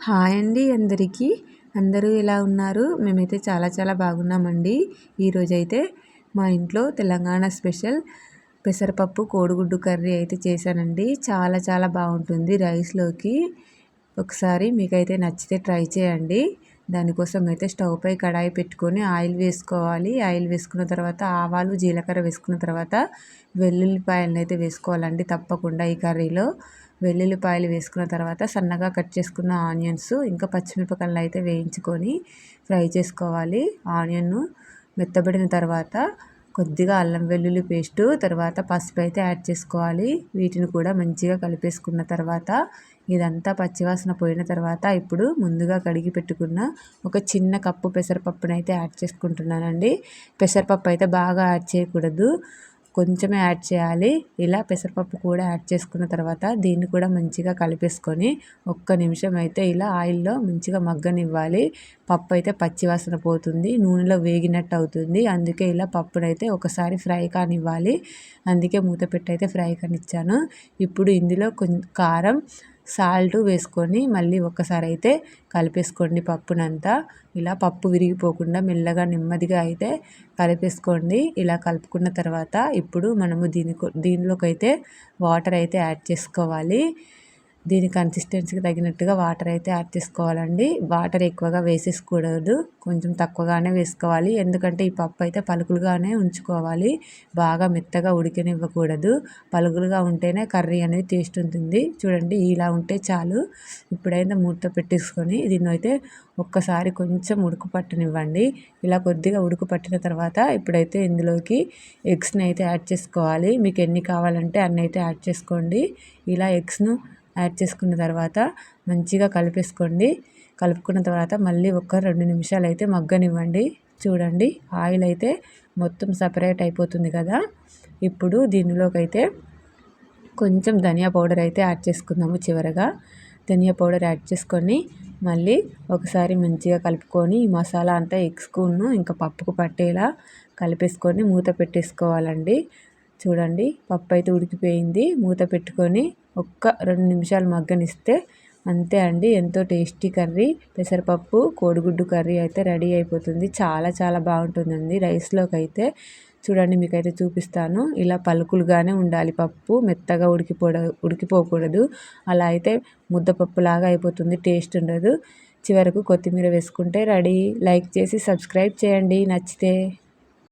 Hi అండి అందరికీ. అందరూ ఎలా ఉన్నారు? మేమైతే చాలా చాలా బాగున్నామండి. ఈరోజైతే మా ఇంట్లో తెలంగాణ స్పెషల్ పెసరపప్పు కోడిగుడ్డు కర్రీ అయితే చేశానండి. చాలా చాలా బాగుంటుంది రైస్‌లోకి. ఒకసారి మీకైతే నచ్చితే ట్రై చేయండి. దానికోసం అయితే స్టవ్ పై కడాయి పెట్టుకొని ఆయిల్ వేసుకోవాలి. ఆయిల్ వేసుకున్న తర్వాత ఆవాలు, జీలకర్ర వేసుకున్న తర్వాత వెల్లుల్లిపాయలను అయితే వేసుకోవాలండి తప్పకుండా ఈ కర్రీలో. వెల్లుల్లిపాయలు వేసుకున్న తర్వాత సన్నగా కట్ చేసుకున్న ఆనియన్స్ ఇంకా పచ్చిమిరపకాయలు అయితే వేయించుకొని ఫ్రై చేసుకోవాలి. ఆనియన్ను మెత్తబడిన తర్వాత కొద్దిగా అల్లం వెల్లుల్లి పేస్టు, తర్వాత పసుపు అయితే యాడ్ చేసుకోవాలి. వీటిని కూడా మంచిగా కలిపేసుకున్న తర్వాత ఇదంతా పచ్చివాసన పోయిన తర్వాత ఇప్పుడు ముందుగా కడిగి పెట్టుకున్న ఒక చిన్న కప్పు పెసరపప్పునైతే యాడ్ చేసుకుంటున్నానండి. పెసరపప్పు అయితే బాగా యాడ్ చేయకూడదు, కొంచెమే యాడ్ చేయాలి. ఇలా పెసరపప్పు కూడా యాడ్ చేసుకున్న తర్వాత దీన్ని కూడా మంచిగా కలిపేసుకొని ఒక్క నిమిషం అయితే ఇలా ఆయిల్లో మంచిగా మగ్గనివ్వాలి. పప్పు అయితే పచ్చివాసన పోతుంది, నూనెలో వేగినట్టు అవుతుంది. అందుకే ఇలా పప్పునైతే ఒకసారి ఫ్రై కానివ్వాలి. అందుకే మూత పెట్టి అయితే ఫ్రై కానిచ్చాను. ఇప్పుడు ఇందులో కారం, సాల్ట్ వేసుకొని మళ్ళీ ఒక్కసారి అయితే కలిపేసుకోండి పప్పునంతా. ఇలా పప్పు విరిగిపోకుండా మెల్లగా నెమ్మదిగా అయితే కలిపేసుకోండి. ఇలా కలుపుకున్న తర్వాత ఇప్పుడు మనము దీనిలోకి అయితే వాటర్ అయితే యాడ్ చేసుకోవాలి. దీని కన్సిస్టెన్సీకి తగినట్టుగా వాటర్ అయితే యాడ్ చేసుకోవాలండి. వాటర్ ఎక్కువగా వేసేసుకోకూడదు, కొంచెం తక్కువగానే వేసుకోవాలి. ఎందుకంటే ఈ పప్పు అయితే పలుకులుగానే ఉంచుకోవాలి, బాగా మెత్తగా ఉడికనివ్వకూడదు. పలుకులుగా ఉంటేనే కర్రీ అనేది టేస్ట్ ఉంటుంది. చూడండి ఇలా ఉంటే చాలు. ఇప్పుడైతే మూత పెట్టేసుకొని దీన్ని అయితే ఒక్కసారి కొంచెం ఉడుకు పట్టనివ్వండి. ఇలా కొద్దిగా ఉడుకు పట్టిన తర్వాత ఇప్పుడైతే ఇందులోకి ఎగ్స్ని అయితే యాడ్ చేసుకోవాలి. మీకు ఎన్ని కావాలంటే అన్ని అయితే యాడ్ చేసుకోండి. ఇలా ఎగ్స్ను యాడ్ చేసుకున్న తర్వాత మంచిగా కలిపేసుకోండి. కలుపుకున్న తర్వాత మళ్ళీ ఒక 2 నిమిషాలు అయితే మగ్గనివ్వండి. చూడండి ఆయిల్ అయితే మొత్తం సపరేట్ అయిపోతుంది కదా. ఇప్పుడు దీనిలోకి అయితే కొంచెం ధనియా పౌడర్ అయితే యాడ్ చేసుకుందాము. చివరగా ధనియా పౌడర్ యాడ్ చేసుకొని మళ్ళీ ఒకసారి మంచిగా కలుపుకొని ఈ మసాలా అంతా ఎగ్స్కును ఇంకా పప్పుకు పట్టేలా కలిపేసుకొని మూత పెట్టేసుకోవాలండి. చూడండి పప్పు అయితే ఉడికిపోయింది. మూత పెట్టుకొని ఒక్క 2 నిమిషాలు మగ్గనిస్తే అంతే అండి. ఎంతో టేస్టీ కర్రీ పెసరపప్పు కోడిగుడ్డు కర్రీ అయితే రెడీ అయిపోతుంది. చాలా చాలా బాగుంటుందండి రైస్లోకి అయితే. చూడండి మీకైతే చూపిస్తాను. ఇలా పలుకులుగానే ఉండాలి, పప్పు మెత్తగా ఉడికిపోకూడదు. అలా అయితే ముద్దపప్పులాగా అయిపోతుంది, టేస్ట్ ఉండదు. చివరకు కొత్తిమీర వేసుకుంటే రెడీ. లైక్ చేసి సబ్స్క్రైబ్ చేయండి నచ్చితే.